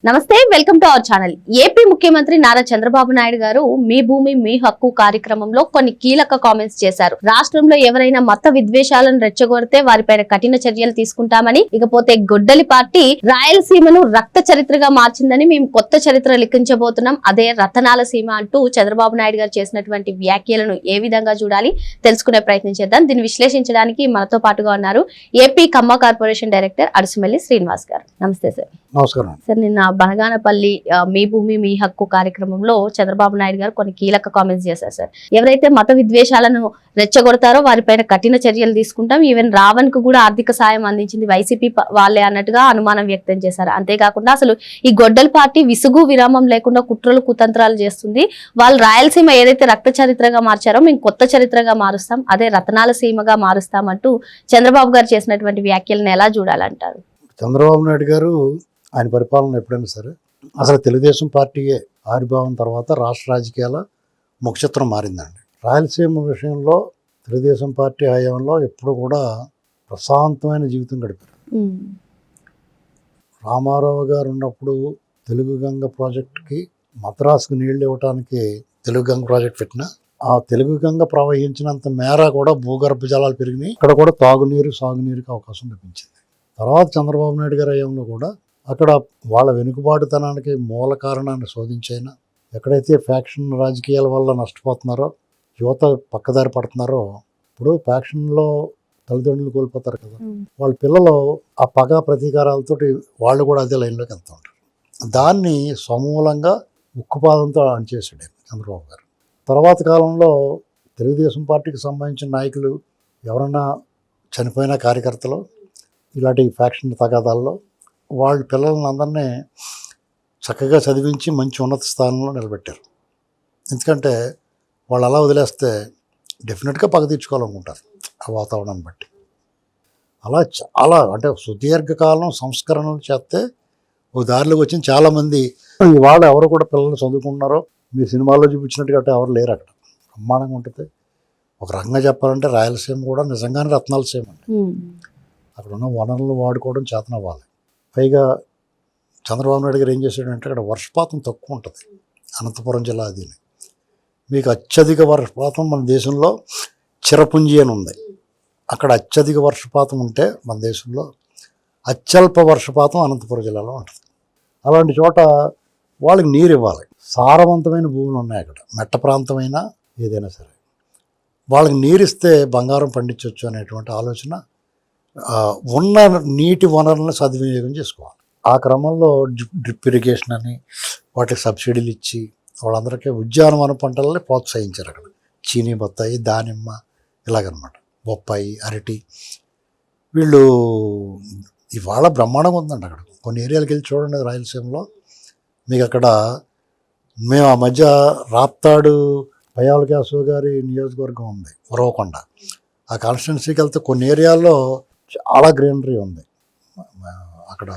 నమస్తే, welcome to our channel. AP ముఖ్యమంత్రి నారా చంద్రబాబు నాయుడు గారు మీ భూమి మీ హక్కు కార్యక్రమంలో కొన్ని కీలక కామెంట్స్ చేశారు. రాష్ట్రంలో ఎవరైనా మత విద్వేషాలను రెచ్చగొడితే వారిపైన కఠిన చర్యలు తీసుకుంటామని, ఇకపోతే గొడ్డలి పార్టీ రాయలసీమను రక్త చరిత్రగా మార్చిందని, మేము కొత్త చరిత్ర లిఖించబోతున్నాం, అదే రతనాల సీమ అంటూ చంద్రబాబు నాయుడు గారు చేసినటువంటి వ్యాఖ్యలను ఏ విధంగా చూడాలి తెలుసుకునే ప్రయత్నం చేద్దాం. దీన్ని విశ్లేషించడానికి మనతో పాటుగా ఉన్నారు ఏపీ కమ్మ కార్పొరేషన్ డైరెక్టర్ అడుసుమల్లి శ్రీనివాస్ గారు. నమస్తే సార్. నమస్కారం సార్. నిన్న బనగానపల్లి మీ భూమి మీ హక్కు కార్యక్రమంలో చంద్రబాబు నాయుడు గారు కొన్ని కీలక కామెంట్స్ చేశారు సార్. ఎవరైతే మత విద్వేషాలను రెచ్చగొడతారో వారిపైన కఠిన చర్యలు తీసుకుంటాం, ఈవెన్ రావణ్ కు కూడా ఆర్థిక సాయం అందించింది వైసీపీ వాళ్ళే అన్నట్టుగా అనుమానం వ్యక్తం చేశారు. అంతేకాకుండా అసలు ఈ గొడ్డల పార్టీ విసుగు విరామం లేకుండా కుట్రలు కుతంత్రాలు చేస్తుంది. వాళ్ళు రాయలసీమ ఏదైతే రక్త చరిత్రగా మార్చారో మేము కొత్త చరిత్రగా మారుస్తాం, అదే రతనాల సీమగా మారుస్తామంటూ చంద్రబాబు గారు చేసినటువంటి వ్యాఖ్యలను ఎలా చూడాలంటారు? చంద్రబాబు నాయుడు గారు ఆయన పరిపాలన ఎప్పుడైనా సరే అసలు తెలుగుదేశం పార్టీయే ఆవిర్భావం తర్వాత రాష్ట్ర రాజకీయాల ముఖచిత్రం మారిందండి. రాయలసీమ విషయంలో తెలుగుదేశం పార్టీ హయాంలో ఎప్పుడు కూడా ప్రశాంతమైన జీవితం గడిపారు. రామారావు గారు ఉన్నప్పుడు తెలుగు గంగ ప్రాజెక్టుకి మద్రాసుకు నీళ్లు ఇవ్వడానికి తెలుగు గంగ ప్రాజెక్ట్ పెట్టిన ఆ తెలుగు గంగ ప్రవహించినంత మేర కూడా భూగర్భ జలాలు పెరిగినాయి. ఇక్కడ కూడా తాగునీరు సాగునీరుకి అవకాశం లభించింది. తర్వాత చంద్రబాబు నాయుడు గారి హయాంలో కూడా అక్కడ వాళ్ళ వెనుకబాటుతనానికి మూల కారణాన్ని శోధించైనా, ఎక్కడైతే ఫ్యాక్షన్ రాజకీయాల వల్ల నష్టపోతున్నారో, యువత పక్కదారి పడుతున్నారో, ఇప్పుడు ఫ్యాక్షన్లో తల్లిదండ్రులు కోల్పోతారు కదా, వాళ్ళ పిల్లలు ఆ పగ ప్రతీకారాలతోటి వాళ్ళు కూడా అదే లైన్లోకి వెళ్తూ ఉంటారు. దాన్ని సమూలంగా ఉక్కుపాదంతో అణిచేసాడు చంద్రబాబు గారు. తర్వాత కాలంలో తెలుగుదేశం పార్టీకి సంబంధించిన నాయకులు ఎవరన్నా చనిపోయిన కార్యకర్తలు ఇలాంటి ఫ్యాక్షన్ తగాదాల్లో వాళ్ళ పిల్లలను అందరినీ చక్కగా చదివించి మంచి ఉన్నత స్థానంలో నిలబెట్టారు. ఎందుకంటే వాళ్ళు అలా వదిలేస్తే డెఫినెట్గా పగ తీర్చుకోవాలనుకుంటారు ఆ వాతావరణాన్ని బట్టి. అలా చాలా అంటే సుదీర్ఘకాలం సంస్కరణలు చేస్తే ఒక దారిలోకి వచ్చిన చాలామంది ఇవాళ ఎవరు కూడా పిల్లలు చదువుకుంటున్నారో మీరు సినిమాల్లో చూపించినట్టుగా ఎవరు లేరు. అక్కడ బ్రహ్మాండంగా ఉంటుంది. ఒక రకంగా చెప్పాలంటే రాయలసీమ కూడా నిజంగానే రత్నాల సీమ అండి. అక్కడ ఉన్న వనరులను వాడుకోవడం చేతనవ్వాలి. పైగా చంద్రబాబు నాయుడు గారు ఏం చేశాడంటే అక్కడ వర్షపాతం తక్కువ ఉంటుంది. అనంతపురం జిల్లా అది మీకు అత్యధిక వర్షపాతం మన దేశంలో చిరపుంజి అని ఉంది. అక్కడ అత్యధిక వర్షపాతం ఉంటే మన దేశంలో అత్యల్ప వర్షపాతం అనంతపురం జిల్లాలో ఉంటుంది. అలాంటి చోట వాళ్ళకి నీరు ఇవ్వాలి. సారవంతమైన భూములు ఉన్నాయి అక్కడ, మెట్ట ప్రాంతమైనా ఏదైనా సరే వాళ్ళకి నీరిస్తే బంగారం పండించవచ్చు అనేటువంటి ఆలోచన. ఉన్న నీటి వనరులను సద్వినియోగం చేసుకోవాలి. ఆ క్రమంలో డ్రిప్ ఇరిగేషన్ అని వాటికి సబ్సిడీలు ఇచ్చి వాళ్ళందరికీ ఉద్యానవన పంటలని ప్రోత్సహించారు. అక్కడ చీనీ బత్తాయి, దానిమ్మ ఇలాగనమాట, బొప్పాయి, అరటి. వీళ్ళు ఇవాళ బ్రహ్మాండంగా ఉందండి. అక్కడ కొన్ని ఏరియాలకు వెళ్ళి చూడండి రాయలసీమలో మీకు. అక్కడ మేము ఆ మధ్య రాప్తాడు పయ్యావుల కేశవ గారి నియోజకవర్గం ఉంది, ఉరవకొండ. ఆ కాన్స్టిట్యున్సీకి వెళ్తే కొన్ని ఏరియాల్లో చాలా గ్రీనరీ ఉంది. అక్కడ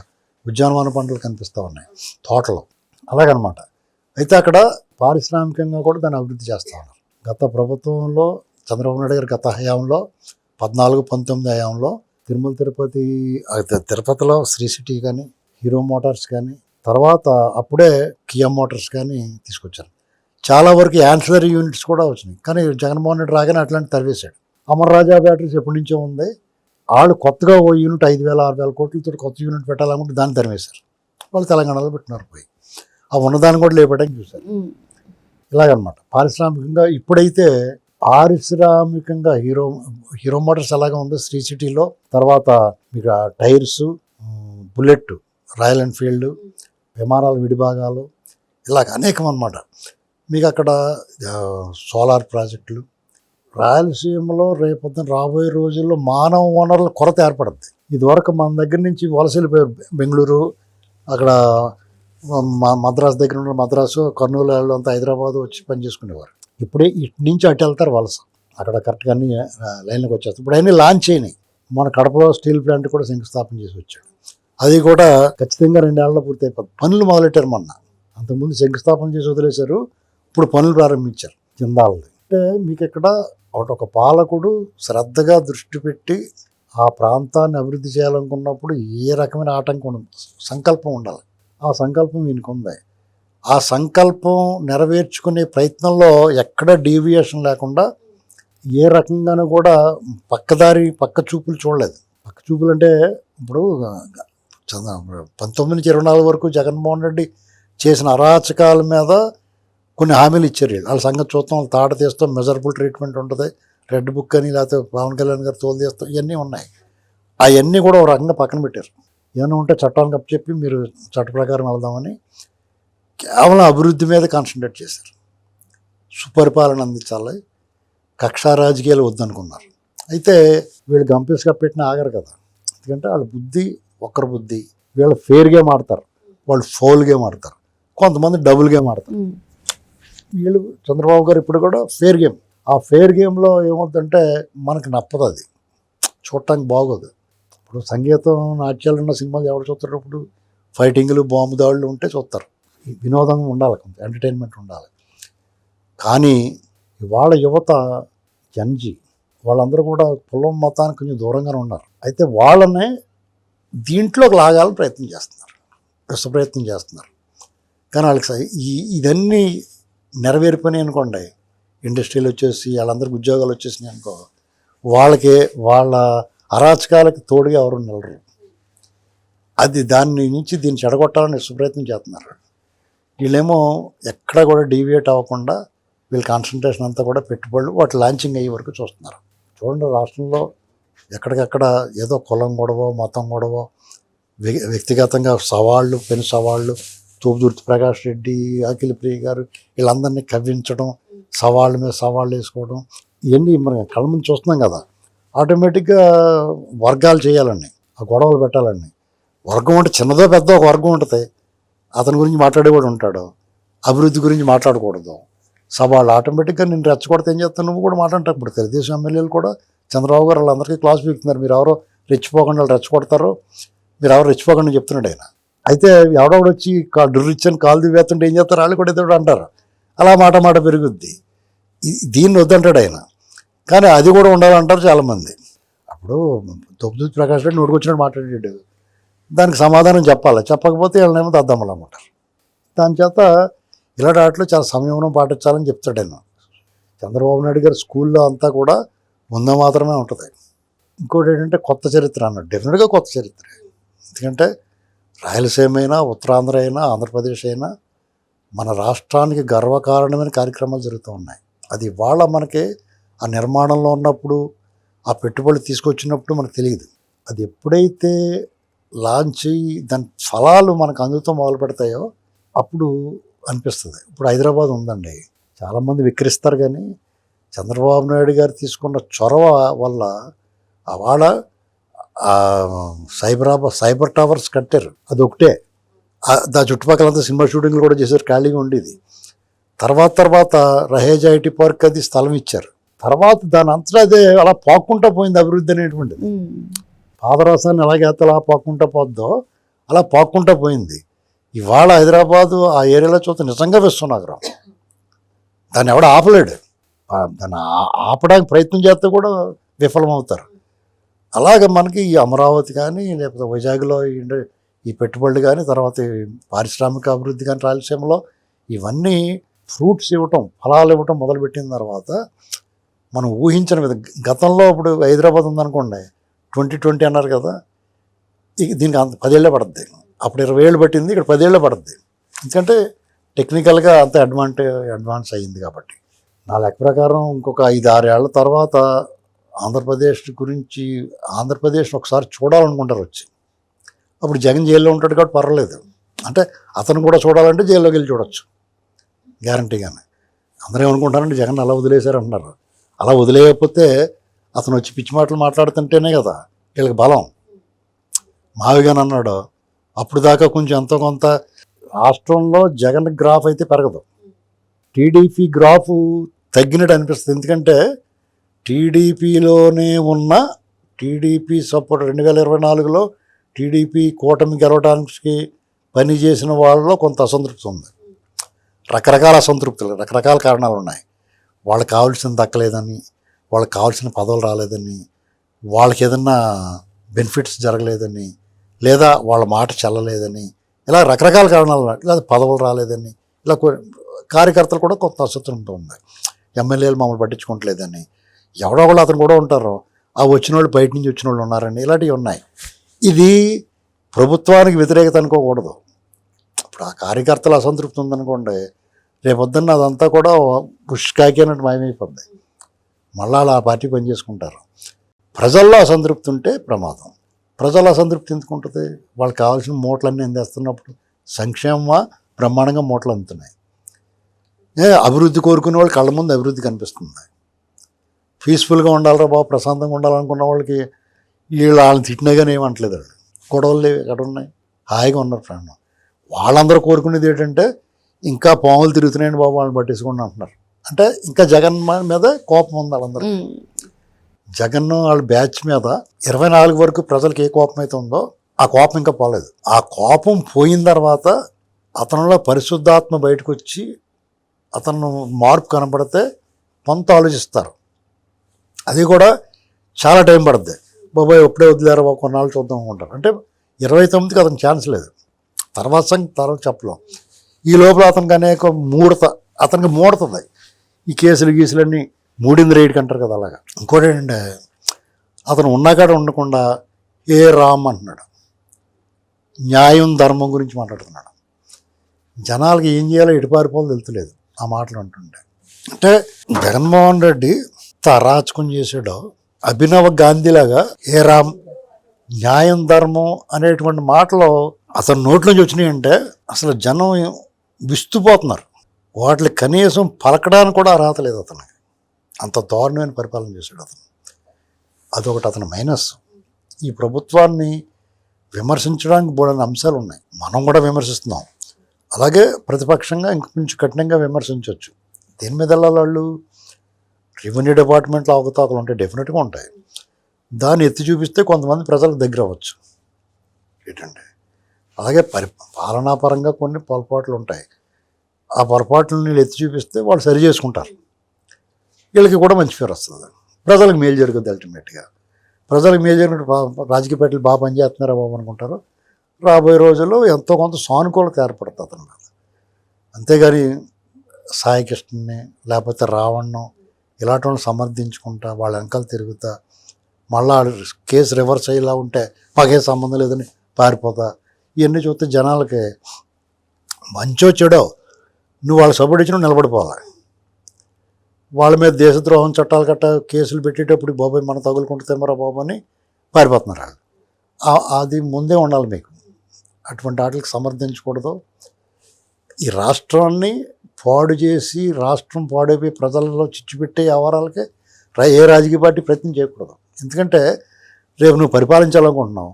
ఉద్యానవన పంటలు కనిపిస్తూ ఉన్నాయి, తోటలు అలాగనమాట. అయితే అక్కడ పారిశ్రామికంగా కూడా దాన్ని అభివృద్ధి చేస్తూ ఉన్నారు. గత ప్రభుత్వంలో చంద్రబాబు నాయుడు గారి గత హయాంలో 14-19 హయాంలో తిరుపతిలో శ్రీ సిటీ కానీ, హీరో మోటార్స్ కానీ, తర్వాత అప్పుడే కియా మోటార్స్ కానీ తీసుకొచ్చారు. చాలా వరకు యాన్సిలరీ యూనిట్స్ కూడా వచ్చినాయి. కానీ జగన్మోహన్ రెడ్డి రాగానే అట్లాంటి తరివేశాడు. అమర్ రాజా బ్యాటరీస్ ఎప్పటి నుంచో ఉంది. వాళ్ళు కొత్తగా ఓ యూనిట్ 5,000-6,000 కోట్లతో కొత్త యూనిట్ పెట్టాలనుకుంటే దాన్ని తరివేశారు. వాళ్ళు తెలంగాణలో పెట్టినారు. పోయి ఆ ఉన్నదాన్ని కూడా లేపడానికి చూశారు. ఇలాగనమాట పారిశ్రామికంగా. ఇప్పుడైతే పారిశ్రామికంగా హీరో మోటార్స్ ఎలాగ ఉందో శ్రీ సిటీలో, తర్వాత మీకు టైర్స్, బుల్లెట్, రాయల్ ఎన్ఫీల్డ్, విమానాల విడిభాగాలు, ఇలాగ అనేకం అనమాట. మీకు అక్కడ సోలార్ ప్రాజెక్టులు. రాయలసీమలో రేపొద్దున రాబోయే రోజుల్లో మానవ వనరుల కొరత ఏర్పడుద్ది. ఇదివరకు మన దగ్గర నుంచి వలస వెళ్ళిపోయారు బెంగళూరు, అక్కడ మద్రాసు దగ్గర ఉన్న మద్రాసు, కర్నూలు అంతా హైదరాబాద్ వచ్చి పనిచేసుకునేవారు. ఇప్పుడే ఇటు నుంచి అటు వెళ్తారు వలస. అక్కడ కరెక్ట్గా అన్ని లైన్లోకి వచ్చేస్తారు. ఇప్పుడు అన్నీ లాంచ్ అయినాయి. మన కడపలో స్టీల్ ప్లాంట్ కూడా శంకుస్థాపన చేసి వచ్చాడు. అది కూడా ఖచ్చితంగా 2 ఏళ్లలో పూర్తి అయిపోతుంది. పనులు మొదలెట్టారు మొన్న. అంతకుముందు శంకుస్థాపన చేసి వదిలేశారు, ఇప్పుడు పనులు ప్రారంభించారు జిందాల్ని. అంటే మీకు ఇక్కడ ఒక పాలకుడు శ్రద్ధగా దృష్టి పెట్టి ఆ ప్రాంతాన్ని అభివృద్ధి చేయాలనుకున్నప్పుడు ఏ రకమైన ఆటంకం ఉండదు, సంకల్పం ఉండాలి. ఆ సంకల్పం ఈయనకుంది. ఆ సంకల్పం నెరవేర్చుకునే ప్రయత్నంలో ఎక్కడ డీవియేషన్ లేకుండా ఏ రకంగానూ కూడా పక్క చూపులు చూడలేదు. పక్క చూపులు అంటే ఇప్పుడు 1924 వరకు జగన్మోహన్ రెడ్డి చేసిన అరాచకాల మీద కొన్ని హామీలు ఇచ్చారు వీళ్ళు. వాళ్ళ సంగతి చూస్తాం, వాళ్ళు తాట తీస్తాం, మెజరబుల్ ట్రీట్మెంట్ ఉంటుంది, రెడ్ బుక్ అని, లేకపోతే పవన్ కళ్యాణ్ గారు తోలు తీస్తాం, ఇవన్నీ ఉన్నాయి. అవన్నీ కూడా ఒక రకంగా పక్కన పెట్టారు. ఏమైనా ఉంటే చట్టానికి అప్పచెప్పి మీరు చట్ట ప్రకారం వెళ్దామని కేవలం అభివృద్ధి మీద కాన్సన్ట్రేట్ చేశారు. సుపరిపాలన అందించాలి, కక్షా రాజకీయాలు వద్దనుకున్నారు. అయితే వీళ్ళు గంపేసుగా పెట్టిన ఆగరు కదా, ఎందుకంటే వాళ్ళ బుద్ధి ఒక్కరి బుద్ధి. వీళ్ళు ఫెయిర్ గేమ్ ఆడతారు, వాళ్ళు ఫౌల్ గేమ్ ఆడతారు, కొంతమంది డబుల్ గేమ్ ఆడతారు. వీళ్ళు చంద్రబాబు గారు ఇప్పుడు కూడా ఫెయిర్ గేమ్. ఆ ఫెయిర్ గేమ్లో ఏమవుతుందంటే మనకు నప్పదు, అది చూడటానికి బాగోదు. ఇప్పుడు సంగీతం నాట్యాలు ఉన్న సినిమాలు ఎవరు చూస్తారు? ఇప్పుడు ఫైటింగ్లు బాంబు దాడులు ఉంటే చూస్తారు. వినోదంగా ఉండాలి, కొంత ఎంటర్టైన్మెంట్ ఉండాలి. కానీ ఇవాళ యువత జన్జీ వాళ్ళందరూ కూడా కులం మతానికి కొంచెం దూరంగానే ఉన్నారు. అయితే వాళ్ళనే దీంట్లోకి లాగాలని ప్రయత్నం చేస్తున్నారు, ప్రయత్నం చేస్తున్నారు. కానీ వాళ్ళకి ఇదన్నీ నెరవేరిపోయినాయి అనుకోండి, ఇండస్ట్రీలు వచ్చేసి వాళ్ళందరికీ ఉద్యోగాలు వచ్చేసినాయి అనుకో, వాళ్ళ అరాచకాలకి తోడుగా ఎవరు నిలరు. అది దాన్ని నుంచి దీన్ని చెడగొట్టాలని ప్రయత్నం చేస్తున్నారు. వీళ్ళేమో ఎక్కడ కూడా డీవియేట్ అవ్వకుండా వీళ్ళ కాన్సన్ట్రేషన్ అంతా కూడా పెట్టుబడులు వాటి లాంచింగ్ అయ్యే వరకు చూస్తున్నారు. చూడండి, రాష్ట్రంలో ఎక్కడికక్కడ ఏదో కులం గొడవ, మతం గొడవ, వ్యక్తిగతంగా సవాళ్ళు, పెను సవాళ్ళు, తూపుదుర్తి ప్రకాష్ రెడ్డి, అఖిల ప్రియ గారు వీళ్ళందరినీ కవ్వించడం, సవాళ్ళ మీద సవాళ్ళు వేసుకోవడం, ఇవన్నీ మనం కళ్ళ ముందు చూస్తున్నాం కదా. ఆటోమేటిక్గా వర్గాలు చేయాలండి, ఆ గొడవలు పెట్టాలండి. వర్గం అంటే చిన్నదో పెద్ద ఒక వర్గం ఉంటుంది, అతని గురించి మాట్లాడేవాడు ఉంటాడు. అభివృద్ధి గురించి మాట్లాడకూడదు, సవాళ్ళు. ఆటోమేటిక్గా నేను రెచ్చగొడితే ఏం చేస్తాను, నువ్వు కూడా మాట్లాడటం. ఇప్పుడు తెలుగుదేశం ఎమ్మెల్యేలు కూడా చంద్రబాబు గారు వాళ్ళందరికీ క్లాస్ పీకుతున్నారు, మీరు ఎవరో రెచ్చిపోకుండా వాళ్ళు రెచ్చగొడతారు, మీరు ఎవరు రెచ్చిపోకుండా చెప్తున్నాడు ఆయన. అయితే ఎవడొకడు వచ్చి రిచ్ కాలు దివేస్తుంటే ఏం చేస్తారు, వాళ్ళు కూడా ఏదో అంటారు. అలా మాట పెరుగుద్ది. దీన్ని వద్దంటాడు ఆయన, కానీ అది కూడా ఉండాలంటారు చాలామంది. అప్పుడు తొప్పుదూతి ప్రకాష్ రెడ్డి నోటికి వచ్చినట్టు మాట్లాడాడు, దానికి సమాధానం చెప్పాలి, చెప్పకపోతే వీళ్ళనేమో దద్దమ్మలు అమ్మంటారు. దాని చేత ఇలాంటి వాటిలో చాలా సంయమనం పాటించాలని చెప్తాడు ఆయన. చంద్రబాబు నాయుడు గారి స్కూల్లో అంతా కూడా ముందు మాత్రమే ఉంటుంది. ఇంకోటి ఏంటంటే కొత్త చరిత్ర అన్నాడు. డెఫినెట్గా కొత్త చరిత్ర, ఎందుకంటే రాయలసీమ అయినా, ఉత్తరాంధ్ర అయినా, ఆంధ్రప్రదేశ్ అయినా మన రాష్ట్రానికి గర్వకారణమైన కార్యక్రమాలు జరుగుతూ ఉన్నాయి. అది ఇవాళ మనకి ఆ నిర్మాణంలో ఉన్నప్పుడు, ఆ పెట్టుబడులు తీసుకొచ్చినప్పుడు మనకు తెలియదు. అది ఎప్పుడైతే లాంచ్ అయ్యి దాని ఫలాలు మనకు అందుతూ మొదలు పెడతాయో అప్పుడు అనిపిస్తుంది. ఇప్పుడు హైదరాబాద్ ఉందండి, చాలామంది విక్రిస్తారు, కానీ చంద్రబాబు నాయుడు గారు తీసుకున్న చొరవ వల్ల అవాళ సైబర్ టవర్స్ కట్టారు, అదొకటే. దాని చుట్టుపక్కలంతా సినిమా షూటింగ్లు కూడా చేశారు, ఖాళీగా ఉండేది. తర్వాత రహేజ్ ఐటీ పార్క్ అది స్థలం ఇచ్చారు. తర్వాత దాని అంతటా అదే అలా పాక్కుంటా పోయింది అభివృద్ధి అనేటువంటిది. పాదరసాన్ని ఎలాగైతే అలా పాక్కుంటా పోద్దో అలా పాక్కుంటా పోయింది. ఇవాళ హైదరాబాదు ఆ ఏరియాలో చూస్తే నిజంగా విశ్వనగరం, దాన్ని ఎవడ ఆపలేడు. దాన్ని ఆపడానికి ప్రయత్నం చేస్తే కూడా విఫలమవుతారు. అలాగే మనకి ఈ అమరావతి కానీ, లేకపోతే వైజాగ్లో ఈ పెట్టుబడులు కానీ, తర్వాత పారిశ్రామిక అభివృద్ధి కానీ, రాయలసీమలో ఇవన్నీ ఫ్రూట్స్ ఇవ్వటం, ఫలాలు ఇవ్వటం మొదలుపెట్టిన తర్వాత మనం ఊహించిన విధంగా గతంలో ఇప్పుడు హైదరాబాద్ ఉందనుకోండి, 2020 అన్నారు కదా, దీనికి 10 ఏళ్ళే పడుతుంది. అప్పుడు 20 ఏళ్ళు పట్టింది, ఇక్కడ 10 ఏళ్ళే పడుతుంది. ఎందుకంటే టెక్నికల్గా అంత అడ్వాన్స్ అయ్యింది కాబట్టి. నా లెక్క ప్రకారం ఇంకొక 5-6 ఏళ్ల తర్వాత ఆంధ్రప్రదేశ్ ఒకసారి చూడాలనుకుంటారు వచ్చి. అప్పుడు జగన్ జైల్లో ఉంటాడు కాబట్టి పర్వాలేదు, అంటే అతను కూడా చూడాలంటే జైల్లోకి వెళ్ళి చూడొచ్చు గ్యారంటీగానే. అందరూ ఏమనుకుంటారంటే జగన్ అలా వదిలేశారు అంటున్నారు. అలా వదిలేయకపోతే అతను వచ్చి పిచ్చి మాటలు మాట్లాడుతుంటేనే కదా వీళ్ళకి బలం. మావిగాని అన్నాడు, అప్పుడు దాకా కొంచెం ఎంతో కొంత రాష్ట్రంలో జగన్ గ్రాఫ్ అయితే పెరగదు, టీడీపీ గ్రాఫ్ తగ్గినట్టు అనిపిస్తుంది. ఎందుకంటే టీడీపీలోనే ఉన్న టీడీపీ సపోర్ట్ 2024లో టీడీపీ కూటమి గెలవడానికి పనిచేసిన వాళ్ళలో కొంత అసంతృప్తి ఉంది. రకరకాల అసంతృప్తులు, రకరకాల కారణాలు ఉన్నాయి. వాళ్ళకి కావాల్సిన దక్కలేదని, వాళ్ళకి కావాల్సిన పదవులు రాలేదని, వాళ్ళకి ఏదన్నా బెనిఫిట్స్ జరగలేదని, లేదా వాళ్ళ మాట చెల్లలేదని, ఇలా రకరకాల కారణాలు ఉన్నాయి. ఇలా పదవులు రాలేదని, ఇలా కార్యకర్తలు కూడా కొంత అసంతృప్తి ఉంది. ఎమ్మెల్యేలు మమ్మల్ని పట్టించుకోవట్లేదని, ఎవడో వాళ్ళు అతను కూడా ఉంటారు, ఆ వచ్చిన వాళ్ళు బయట నుంచి వచ్చిన వాళ్ళు ఉన్నారని, ఇలాంటివి ఉన్నాయి. ఇది ప్రభుత్వానికి వ్యతిరేకత అనుకోకూడదు. ఇప్పుడు ఆ కార్యకర్తలు అసంతృప్తి ఉందనుకోండి, రేపొద్దున్న అదంతా కూడా పుష్కాకి అన్నట్టు మాయమైపోద్ది. మళ్ళా ఆ పార్టీ పనిచేసుకుంటారు. ప్రజల్లో అసంతృప్తి ఉంటే ప్రమాదం. ప్రజల అసంతృప్తి ఎందుకు ఉంటుంది? వాళ్ళకి కావాల్సిన మూటలన్నీ అందేస్తున్నప్పుడు సంక్షేమమా బ్రహ్మాండంగా మూటలు అందుతున్నాయి. అభివృద్ధి కోరుకునే వాళ్ళు కళ్ళ ముందు అభివృద్ధి కనిపిస్తుంది. పీస్ఫుల్గా ఉండాలరా బాబు, ప్రశాంతంగా ఉండాలనుకున్న వాళ్ళకి వాళ్ళని తిట్టినా కానీ ఏమంటలేదు. వాళ్ళు గొడవలు లేవు, ఎక్కడ ఉన్నాయి, హాయిగా ఉన్నారు ప్రాణం. వాళ్ళందరూ కోరుకునేది ఏంటంటే ఇంకా పాములు తిరుగుతున్నాయని బాబు వాళ్ళని పట్టేసుకుని అంటున్నారు. అంటే ఇంకా జగన్ మీద కోపం ఉంది వాళ్ళందరూ. జగన్ వాళ్ళ బ్యాచ్ మీద 24 వరకు ప్రజలకు ఏ కోపం అయితే ఉందో ఆ కోపం ఇంకా పోలేదు. ఆ కోపం పోయిన తర్వాత అతనిలో పరిశుద్ధాత్మ బయటకు వచ్చి అతను మార్పు కనపడితే కొంత ఆలోచిస్తారు. అది కూడా చాలా టైం పడుతుంది. బాబాయ్ ఎప్పుడే వదిలేరు బాబు, కొన్నాళ్ళు చూద్దాం అనుకుంటారు. అంటే 29కి అతనికి ఛాన్స్ లేదు. తర్వాత చెప్పలేం. ఈ లోపల అతనికి అనేక అతనికి మూడుతుంది. ఈ కేసులన్నీ మూడింది రేటుకి అంటారు కదా, అలాగా. ఇంకోటి ఏంటంటే అతను ఉన్నకాడ ఉండకుండా ఏ రామ్ అంటున్నాడు, న్యాయం ధర్మం గురించి మాట్లాడుతున్నాడు. జనాలకి ఏం చేయాలో ఎటుపారిపోవాలో తెలుతులేదు ఆ మాటలు అంటుంటే. అంటే జగన్మోహన్ రెడ్డి అరాచకం చేసాడో, అభినవ గాంధీలాగా ఏ రామ్, న్యాయం ధర్మం అనేటువంటి మాటలు అతని నోటి నుంచి వచ్చినాయంటే అసలు జనం విస్తుపోతున్నారు. వాటిని కనీసం పలకడానికి కూడా అర్హత లేదు అతనికి. అంత దారుణమైన పరిపాలన చేశాడు అతను. అదొకటి అతని మైనస్. ఈ ప్రభుత్వాన్ని విమర్శించడానికి బోలైన అంశాలు ఉన్నాయి, మనం కూడా విమర్శిస్తున్నాం. అలాగే ప్రతిపక్షంగా ఇంకొంచెం కఠినంగా విమర్శించవచ్చు. దేని మీద వెళ్ళాలి వాళ్ళు? రెవెన్యూ డిపార్ట్మెంట్లో అవకతవకలు ఉంటాయి, డెఫినెట్గా ఉంటాయి. దాన్ని ఎత్తి చూపిస్తే కొంతమంది ప్రజలకు దగ్గర అవ్వచ్చు ఏంటంటే. అలాగే పాలనాపరంగా కొన్ని పొరపాట్లు ఉంటాయి. ఆ పొరపాట్లను వీళ్ళు ఎత్తి చూపిస్తే వాళ్ళు సరి చేసుకుంటారు. వీళ్ళకి కూడా మంచి పేరు వస్తుంది, ప్రజలకు మేలు జరుగుతుంది. అల్టిమేట్గా ప్రజలకు మేలు జరిగినట్టు రాజకీయ పార్టీలు బాగా పనిచేస్తున్నారా బాబు అనుకుంటారు. రాబోయే రోజుల్లో ఎంతో కొంత సానుకూలత ఏర్పడుతుంది అతని మీద. అంతేగాని సాయికృష్ణని లేకపోతే రావణ్ణం ఇలాంటి వాళ్ళని సమర్థించుకుంటా వాళ్ళ వెనకాల తిరుగుతా మళ్ళా కేసు రివర్స్ అయ్యేలా ఉంటే మాకే సంబంధం లేదని పారిపోతా, ఇవన్నీ చూస్తే జనాలకి మంచో చెడో నువ్వు వాళ్ళ సపోర్ట్ ఇచ్చిన నిలబడిపోవాలి. వాళ్ళ మీద దేశద్రోహం చట్టాలు కేసులు పెట్టేటప్పుడు బాబాయ్ మనం తగులుకుంటే మరా బాబు అని పారిపోతున్నారు వాళ్ళు. అది ముందే ఉండాలి మీకు. అటువంటి వాటికి సమర్థించకూడదు. ఈ రాష్ట్రాన్ని పాడు చేసి రాష్ట్రం పాడైపోయి ప్రజలలో చిచ్చుపెట్టే వ్యవహారాలకే ఏ రాజకీయ పార్టీ ప్రయత్నం చేయకూడదు. ఎందుకంటే రేపు నువ్వు పరిపాలించాలనుకుంటున్నావు,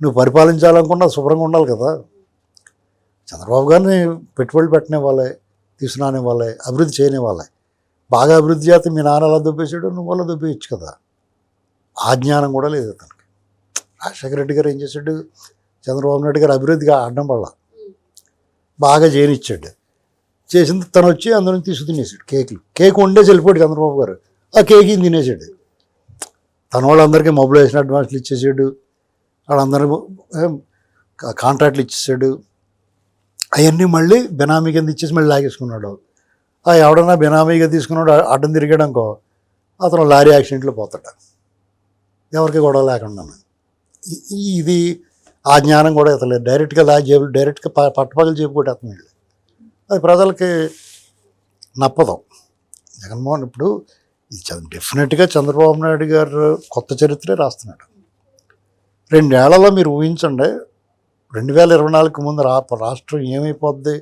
నువ్వు పరిపాలించాలనుకున్నా శుభ్రంగా ఉండాలి కదా. చంద్రబాబు గారిని పెట్టుబడులు పెట్టనే వాళ్ళే, తీసుకురానే వాళ్ళే, అభివృద్ధి చేయని వాళ్ళే. బాగా అభివృద్ధి చేస్తే మీ నాన్న అలా దుబ్బేసాడు, నువ్వు అలా దుబ్బేయచ్చు కదా. ఆ జ్ఞానం కూడా లేదు అతనికి. రాజశేఖర రెడ్డి గారు ఏం చేశాడు? చంద్రబాబు నాయుడు గారు అభివృద్ధిగా ఆడడం వల్ల బాగా చేయనిచ్చాడు. చేసింది తను వచ్చి అందులో తీసుకు తినేసాడు. కేక్ వండే వెళ్ళిపోయాడు చంద్రబాబు గారు. ఆ కేక్ తినేసాడు. తన వాళ్ళందరికీ మొబిలైజేషన్ అడ్వాన్స్లు ఇచ్చేసాడు, వాళ్ళందరూ కాంట్రాక్ట్లు ఇచ్చేసాడు. అవన్నీ మళ్ళీ బెనామీ కింద ఇచ్చేసి మళ్ళీ లాగేసుకున్నాడు. ఎవడన్నా బెనామీగా తీసుకున్నాడు అడ్డం తిరిగాడనుకో అతను లారీ యాక్సిడెంట్లో పోతాడు, ఎవరికి గొడవ లేకుండా. ఇది ఆ జ్ఞానం కూడా ఇతలేదు. డైరెక్ట్గా డైరెక్ట్గా పట్టపగలు చెప్పుకోవటం వీళ్ళు. అది ప్రజలకి నప్పదు. జగన్మోహన్ ఇప్పుడు డెఫినెట్గా చంద్రబాబు నాయుడు గారు కొత్త చరిత్రే రాస్తున్నాడు. 2 ఏళ్లలో మీరు ఊహించండి, 2024 ముందు రాష్ట్రం ఏమైపోద్ది,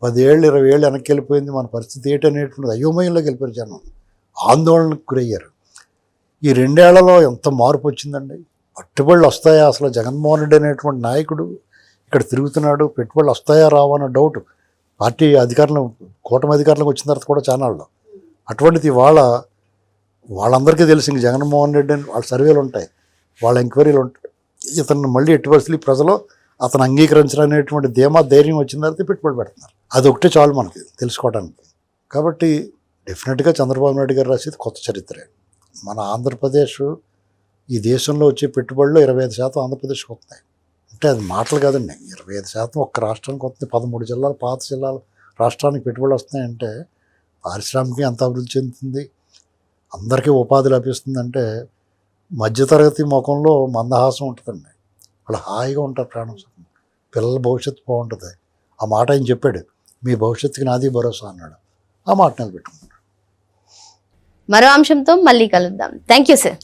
10 ఏళ్ళు 20 ఏళ్ళు వెనక్కి వెళ్ళిపోయింది, మన పరిస్థితి ఏంటనేటువంటిది అయోమయంలోకి వెళ్ళిపోయారు జనం, ఆందోళనకు గురయ్యారు. ఈ 2 ఏళ్లలో ఎంత మార్పు వచ్చిందండి. పెట్టుబడులు వస్తాయా? అసలు జగన్మోహన్ రెడ్డి అనేటువంటి నాయకుడు ఇక్కడ తిరుగుతున్నాడు, పెట్టుబడులు వస్తాయా రావా అన్న డౌట్ పార్టీ అధికారులు కూటమి అధికారులకు వచ్చిన తర్వాత కూడా ఛానల్లో. అటువంటిది వాళ్ళందరికీ తెలిసి ఇంక జగన్మోహన్ రెడ్డి అని వాళ్ళ సర్వేలు ఉంటాయి, వాళ్ళ ఎంక్వైరీలు ఉంటాయి. ఇతను మళ్ళీ ఎట్టి పరిస్థితులు ప్రజలు అతను అంగీకరించాలనేటువంటి ధైర్యం వచ్చిన తర్వాత పెట్టుబడి పెడుతున్నారు. అది ఒకటే చాలు మనకి తెలుసుకోవడానికి. కాబట్టి డెఫినెట్గా చంద్రబాబు నాయుడు గారు రాసేది కొత్త చరిత్రే. మన ఆంధ్రప్రదేశ్ ఈ దేశంలో వచ్చే పెట్టుబడుల్లో 25% ఆంధ్రప్రదేశ్కి వస్తాయి. అంటే అది మాటలు కాదండి. 25% ఒక్క రాష్ట్రానికి వస్తుంది. 13 జిల్లాలు పాత జిల్లాలు రాష్ట్రానికి పెట్టుబడులు వస్తున్నాయంటే పారిశ్రామిక ఎంత అభివృద్ధి చెందుతుంది, అందరికీ ఉపాధి లభిస్తుందంటే మధ్యతరగతి ముఖంలో మందహాసం ఉంటుందండి. వాళ్ళు హాయిగా ఉంటారు, ప్రాణం సుఖం. పిల్లల భవిష్యత్తు బాగుంటుంది. ఆ మాట ఆయన చెప్పాడు, మీ భవిష్యత్తుకి నాది భరోసా అన్నాడు. ఆ మాట నిలబెట్టుకున్నాడు. మరో అంశంతో మళ్ళీ కలుద్దాం. Thank you sir.